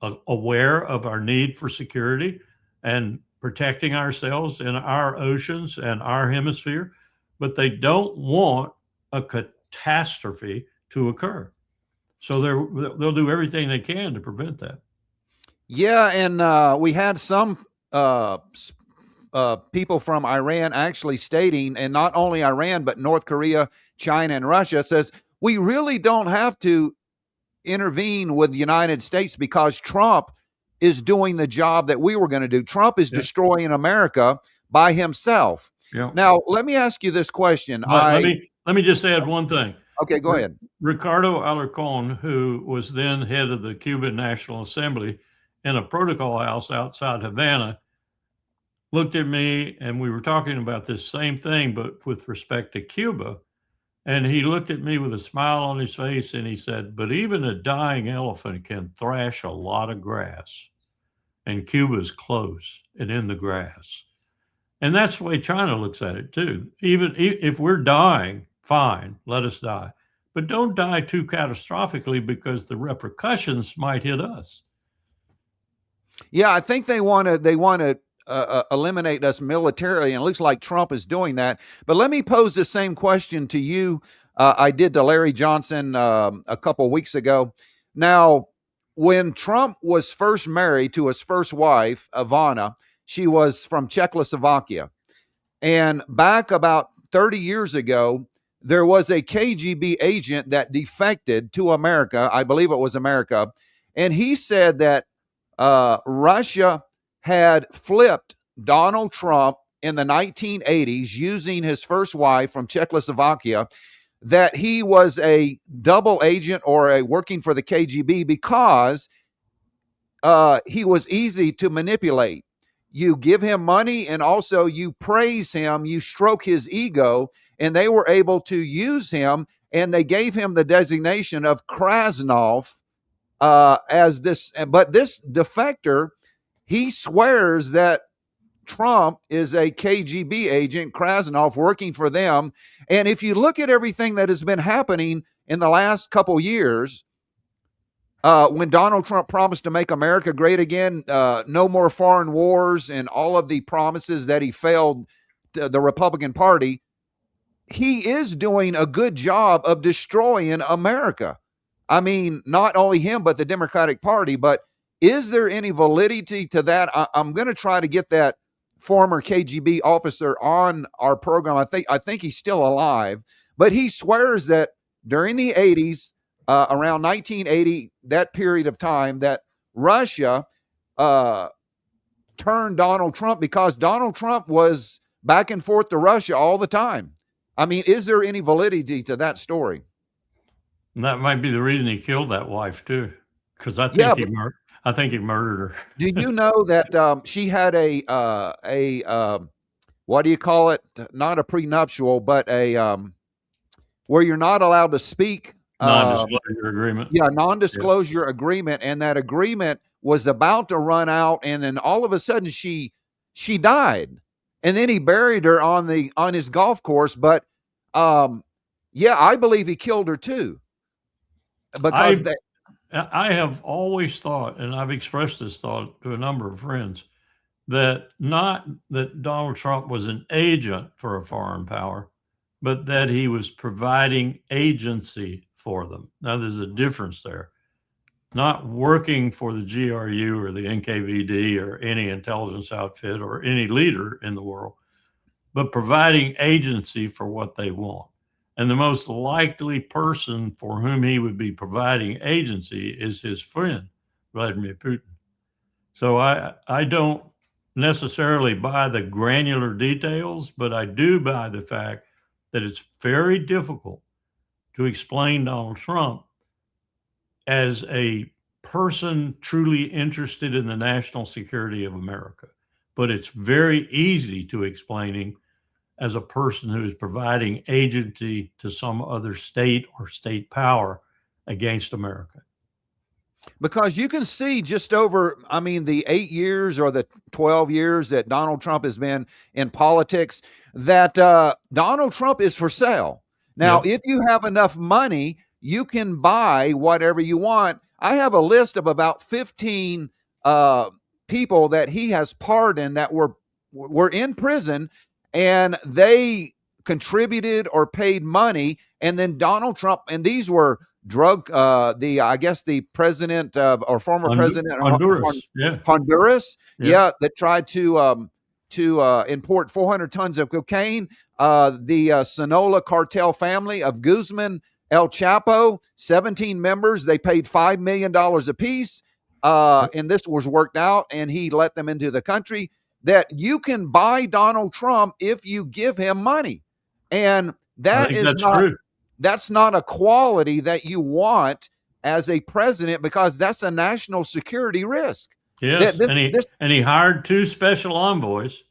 aware of our need for security and protecting ourselves in our oceans and our hemisphere. But they don't want a catastrophe to occur. So they'll do everything they can to prevent that. Yeah, and we had some people from Iran actually stating, and not only Iran, but North Korea, China, and Russia, says we really don't have to intervene with the United States because Trump is doing the job that we were going to do. Trump is destroying America by himself. Yeah. Now, let me ask you this question. Let me just add one thing. Okay, go ahead. Ricardo Alarcón, who was then head of the Cuban National Assembly, in a protocol house outside Havana, looked at me, and we were talking about this same thing, but with respect to Cuba. And he looked at me with a smile on his face, and he said, but even a dying elephant can thrash a lot of grass. And Cuba's close and in the grass. And that's the way China looks at it, too. Even if we're dying, fine, let us die. But don't die too catastrophically because the repercussions might hit us. Yeah, I think they want to eliminate us militarily, and it looks like Trump is doing that. But let me pose the same question to you. I did to Larry Johnson a couple of weeks ago. Now, when Trump was first married to his first wife, Ivana, she was from Czechoslovakia. And back about 30 years ago, there was a KGB agent that defected to America. I believe it was America. And he said that Russia had flipped Donald Trump in the 1980s using his first wife from Czechoslovakia, that he was a double agent or a working for the KGB because he was easy to manipulate. You give him money and also you praise him, you stroke his ego, and they were able to use him, and they gave him the designation of Krasnov as this. But this defector, he swears that Trump is a KGB agent, Krasnov, working for them. And if you look at everything that has been happening in the last couple years, when Donald Trump promised to make America great again, no more foreign wars, and all of the promises that he failed the Republican Party, he is doing a good job of destroying America. I mean, not only him, but the Democratic Party. But is there any validity to that? I'm going to try to get that former KGB officer on our program. I think he's still alive, but he swears that during the 80s, around 1980, that period of time, that Russia turned Donald Trump because Donald Trump was back and forth to Russia all the time. I mean, is there any validity to that story? And that might be the reason he killed that wife too, because I think he murdered her. Do you know that she had a what do you call it? Not a prenuptial, but a where you're not allowed to speak. Non-disclosure agreement. Yeah, non-disclosure agreement, and that agreement was about to run out, and then all of a sudden she died, and then he buried her on his golf course. But yeah, I believe he killed her too, because I have always thought, and I've expressed this thought to a number of friends, that not that Donald Trump was an agent for a foreign power, but that he was providing agency for them. Now, there's a difference there. Not working for the GRU or the NKVD or any intelligence outfit or any leader in the world, but providing agency for what they want. And the most likely person for whom he would be providing agency is his friend, Vladimir Putin. So I don't necessarily buy the granular details, but I do buy the fact that it's very difficult to explain Donald Trump as a person truly interested in the national security of America. But it's very easy to explain him as a person who is providing agency to some other state or state power against America. Because you can see just over, I mean, the 8 years or the 12 years that Donald Trump has been in politics, that Donald Trump is for sale. Now, if you have enough money, you can buy whatever you want. I have a list of about 15 people that he has pardoned that were in prison, and they contributed or paid money. And then Donald Trump, and these were I guess the president or former president of Honduras, that tried to import 400 tons of cocaine. The Sinaloa cartel family of Guzman, El Chapo, 17 members, they paid $5 million apiece. And this was worked out, and he let them into the country. That you can buy Donald Trump if you give him money. And that's not a quality that you want as a president, because that's a national security risk. Yes, and he hired 2 special envoys,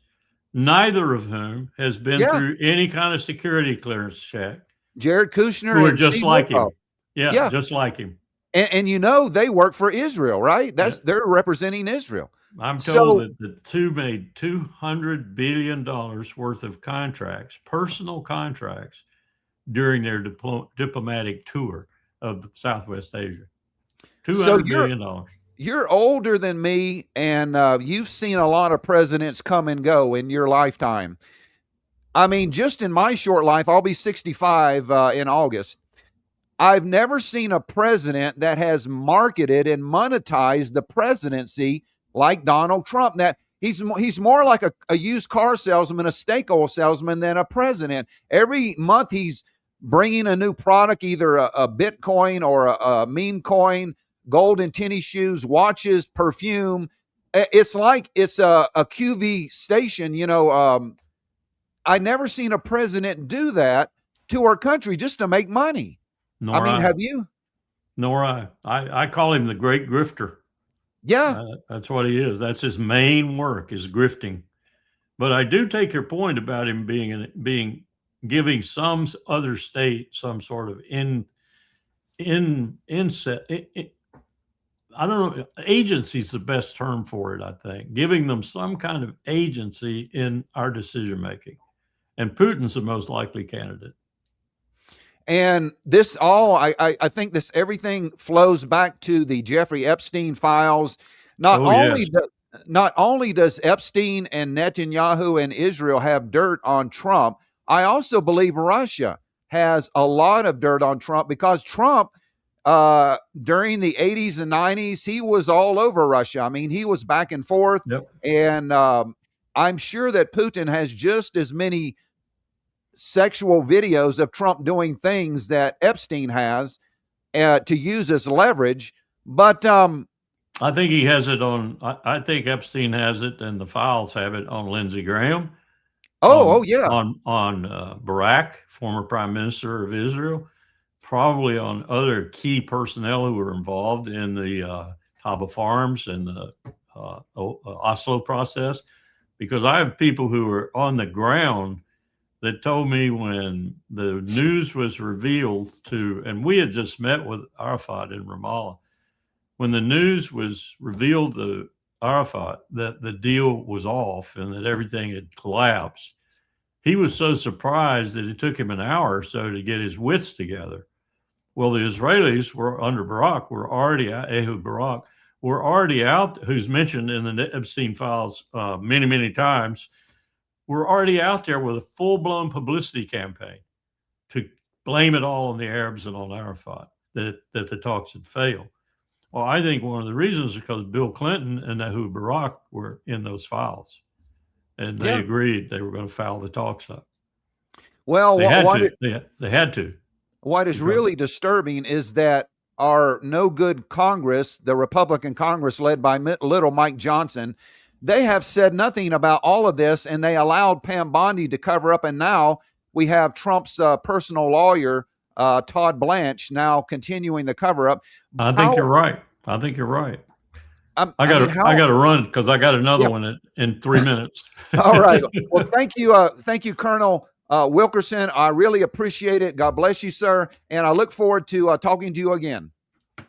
neither of whom has been through any kind of security clearance check. Jared Kushner, who are just like him. Yeah, just like him. And you know, they work for Israel, right? They're representing Israel. I'm told that the 2 made $200 billion worth of contracts, personal contracts, during their diplomatic tour of Southwest Asia. $200 billion. You're older than me, and you've seen a lot of presidents come and go in your lifetime. I mean, just in my short life, I'll be 65 in August. I've never seen a president that has marketed and monetized the presidency like Donald Trump. That he's more like a used car salesman, a steak oil salesman, than a president. Every month he's bringing a new product, either a Bitcoin or a meme coin, gold and tennis shoes, watches, perfume. It's like it's a QV station. I never seen a president do that to our country just to make money. Nor I. Have you? Nor I. I call him the great grifter. Yeah. That's what he is. That's his main work, is grifting. But I do take your point about him giving some other state some sort of inset. I don't know. Agency is the best term for it, I think. Giving them some kind of agency in our decision making. And Putin's the most likely candidate. And this all, I think this everything flows back to the Jeffrey Epstein files. Not only does Epstein and Netanyahu and Israel have dirt on Trump, I also believe Russia has a lot of dirt on Trump, because Trump, during the 80s and 90s, he was all over Russia. I mean, he was back and forth. Yep. And I'm sure that Putin has just as many sexual videos of Trump doing things that Epstein has to use as leverage. But I think he has it on, I think Epstein has it, and the files have it on Lindsey Graham. Yeah. On Barak, former prime minister of Israel, probably on other key personnel who were involved in the Taba Farms and the Oslo process, because I have people who were on the ground that told me when the news was revealed and we had just met with Arafat in Ramallah, when the news was revealed to Arafat that the deal was off and that everything had collapsed, he was so surprised that it took him an hour or so to get his wits together. Well, the Israelis were under Barak, Ehud Barak, were already out, who's mentioned in the Epstein files many, many times, were already out there with a full-blown publicity campaign to blame it all on the Arabs and on Arafat, that the talks had failed. Well, I think one of the reasons is because Bill Clinton and Ehud Barak were in those files, and they agreed they were going to foul the talks up. Well, they had to. What is really disturbing is that our no good Congress, the Republican Congress led by little Mike Johnson, they have said nothing about all of this, and they allowed Pam Bondi to cover up. And now we have Trump's personal lawyer, Todd Blanche, now continuing the cover up. I think you're right. I got to run because I got another one in 3 minutes. All right. Well, thank you, Colonel Wilkerson. I really appreciate it. God bless you, sir. And I look forward to talking to you again.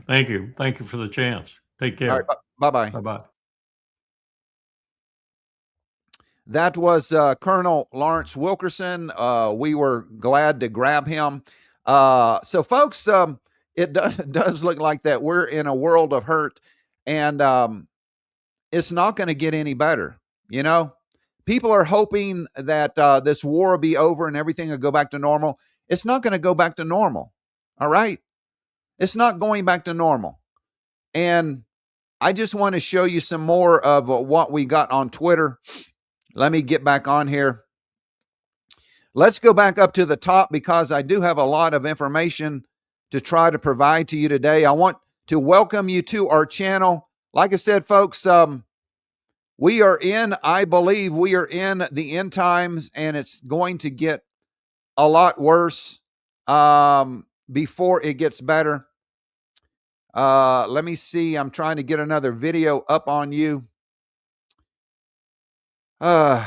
Thank you. Thank you for the chance. Take care. All right. Bye-bye. Bye-bye. That was Colonel Lawrence Wilkerson. We were glad to grab him. So, folks, it does look like that we're in a world of hurt, and it's not going to get any better. People are hoping that this war will be over and everything will go back to normal. It's not going to go back to normal. All right? It's not going back to normal. And I just want to show you some more of what we got on Twitter. Let me get back on here. Let's go back up to the top, because I do have a lot of information to try to provide to you today. I want to welcome you to our channel. Like I said, folks, I believe we are in the end times, and it's going to get a lot worse before it gets better. Let me see. I'm trying to get another video up on you. The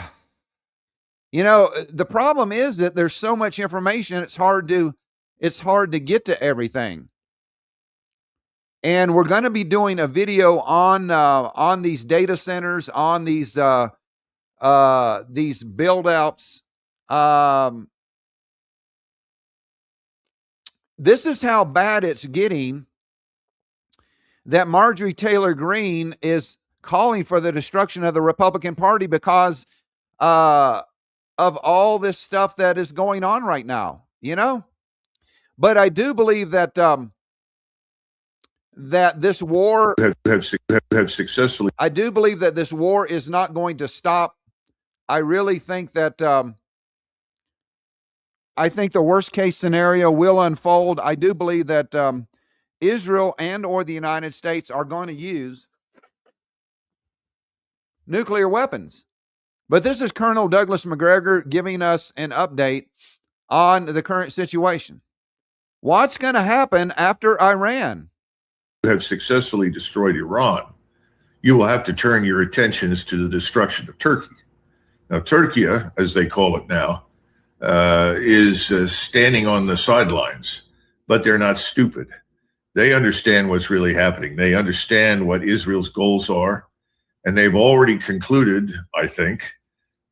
problem is that there's so much information, it's hard to get to everything. And we're going to be doing a video on these data centers, on these build outs. This is how bad it's getting, that Marjorie Taylor Greene is calling for the destruction of the Republican Party because of all this stuff that is going on right now, But I do believe that that this war have successfully. I do believe that this war is not going to stop. I really think that I think the worst case scenario will unfold. I do believe that Israel and or the United States are going to use nuclear weapons. But this is Colonel Douglas McGregor giving us an update on the current situation. What's going to happen after Iran? Have successfully destroyed Iran, you will have to turn your attentions to the destruction of Turkey. Now, Turkey, as they call it now, is standing on the sidelines, but they're not stupid. They understand what's really happening. They understand what Israel's goals are, and they've already concluded, I think,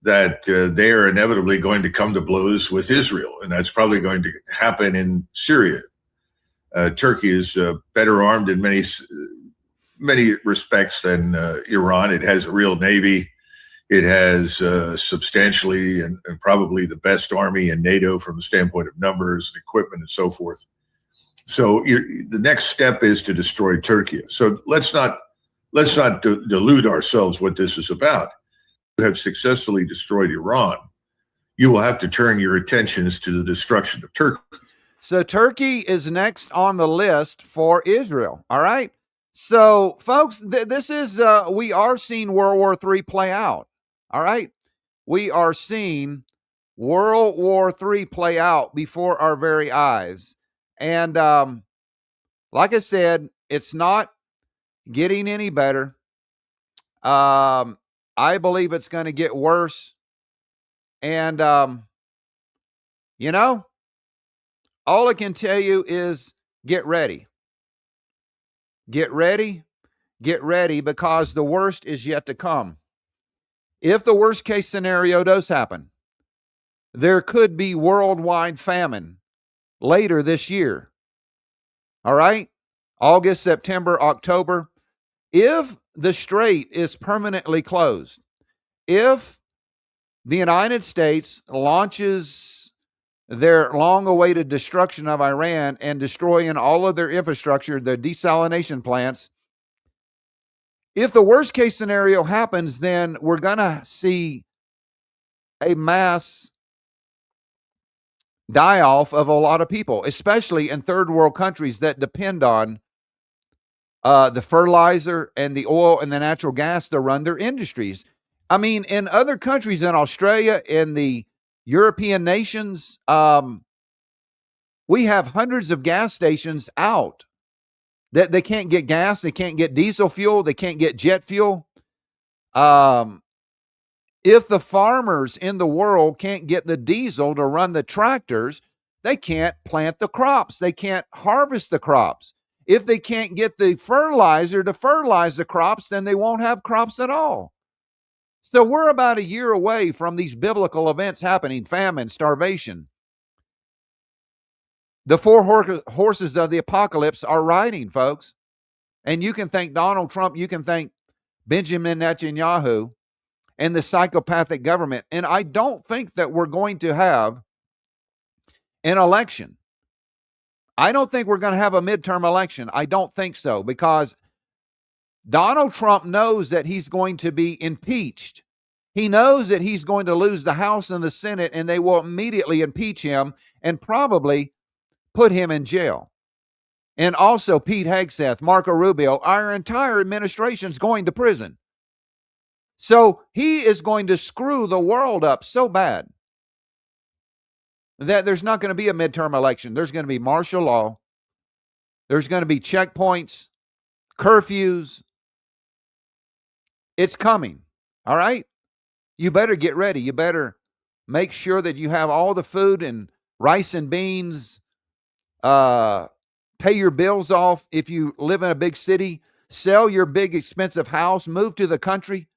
that they are inevitably going to come to blows with Israel, and that's probably going to happen in Syria. Turkey is better armed in many respects than Iran. It has a real navy. It has substantially and probably the best army in NATO from the standpoint of numbers and equipment and so forth. So the next step is to destroy Turkey. So let's not delude ourselves what this is about. You have successfully destroyed Iran. You will have to turn your attentions to the destruction of Turkey. So Turkey is next on the list for Israel. All right. So, folks, this is, we are seeing World War III play out. All right. We are seeing World War III play out before our very eyes. And like I said, it's not getting any better. I believe it's going to get worse. And, you know, all I can tell you is get ready. Get ready. Get ready, because the worst is yet to come. If the worst case scenario does happen, there could be worldwide famine later this year. All right? August, September, October. If the strait is permanently closed, if the United States launches their long-awaited destruction of Iran and destroying all of their infrastructure, their desalination plants, if the worst case scenario happens, then we're going to see a mass die-off of a lot of people, especially in third world countries that depend on the fertilizer and the oil and the natural gas to run their industries. I mean, in other countries, in Australia, in the European nations, we have hundreds of gas stations out that they can't get gas, they can't get diesel fuel, they can't get jet fuel. If the farmers in the world can't get the diesel to run the tractors, they can't plant the crops, they can't harvest the crops. If they can't get the fertilizer to fertilize the crops, then they won't have crops at all. So we're about a year away from these biblical events happening: famine, starvation. The four horses of the apocalypse are riding, folks. And you can thank Donald Trump, you can thank Benjamin Netanyahu and the psychopathic government. And I don't think that we're going to have an election. I don't think we're going to have a midterm election. I don't think so, because Donald Trump knows that he's going to be impeached. He knows that he's going to lose the House and the Senate, and they will immediately impeach him and probably put him in jail. And also Pete Hegseth, Marco Rubio, our entire administration's going to prison. So he is going to screw the world up so bad that there's not going to be a midterm election. There's going to be martial law. There's going to be checkpoints, curfews. It's coming. All right? You better get ready. You better make sure that you have all the food and rice and beans. Pay your bills off. If you live in a big city, sell your big expensive house, move to the country.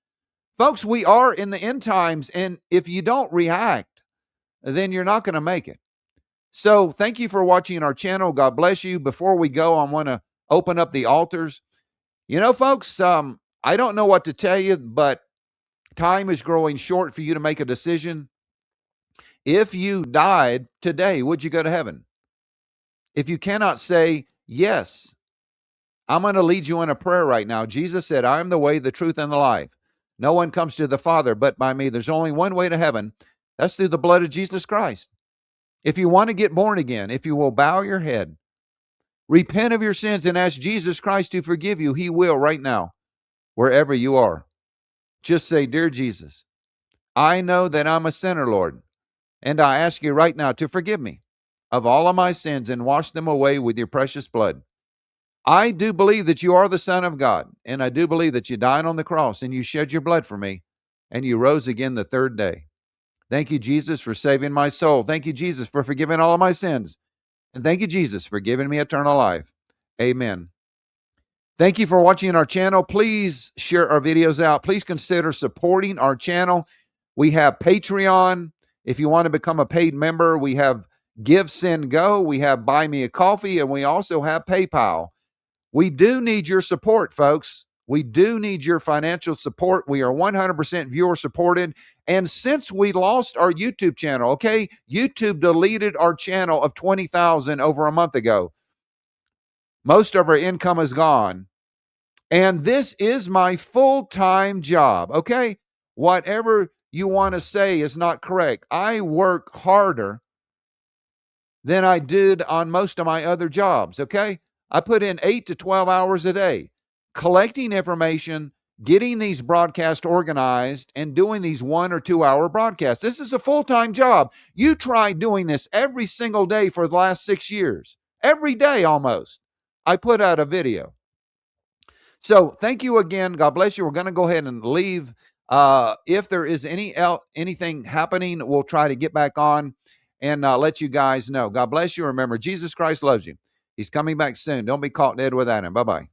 Folks, we are in the end times, and if you don't react, then you're not going to make it. So thank you for watching our channel. God bless you. Before we go, I want to open up the altars. You know, folks, I don't know what to tell you, but time is growing short for you to make a decision. If you died today, would you go to heaven? If you cannot say yes, I'm going to lead you in a prayer right now. Jesus said, I am the way, the truth, and the life. No one comes to the Father but by me. There's only one way to heaven. That's through the blood of Jesus Christ. If you want to get born again, if you will bow your head, repent of your sins, and ask Jesus Christ to forgive you, he will right now, wherever you are. Just say, Dear Jesus, I know that I'm a sinner, Lord, and I ask you right now to forgive me of all of my sins and wash them away with your precious blood. I do believe that you are the Son of God, and I do believe that you died on the cross and you shed your blood for me, and you rose again the third day. Thank you, Jesus, for saving my soul. Thank you, Jesus, for forgiving all of my sins. And thank you, Jesus, for giving me eternal life. Amen. Thank you for watching our channel. Please share our videos out. Please consider supporting our channel. We have Patreon. If you want to become a paid member, we have Give, Send, Go. We have Buy Me a Coffee, and we also have PayPal. We do need your support, folks. We do need your financial support. We are 100% viewer supported. And since we lost our YouTube channel, okay, YouTube deleted our channel of 20,000 over a month ago. Most of our income is gone. And this is my full-time job, okay? Whatever you want to say is not correct. I work harder than I did on most of my other jobs, okay? I put in 8 to 12 hours a day collecting information, getting these broadcasts organized, and doing these 1 or 2 hour broadcasts. This is a full-time job. You try doing this every single day for the last 6 years. Every day almost, I put out a video. So thank you again. God bless you. We're going to go ahead and leave. If there is anything happening, we'll try to get back on and let you guys know. God bless you. Remember, Jesus Christ loves you. He's coming back soon. Don't be caught dead without him. Bye-bye.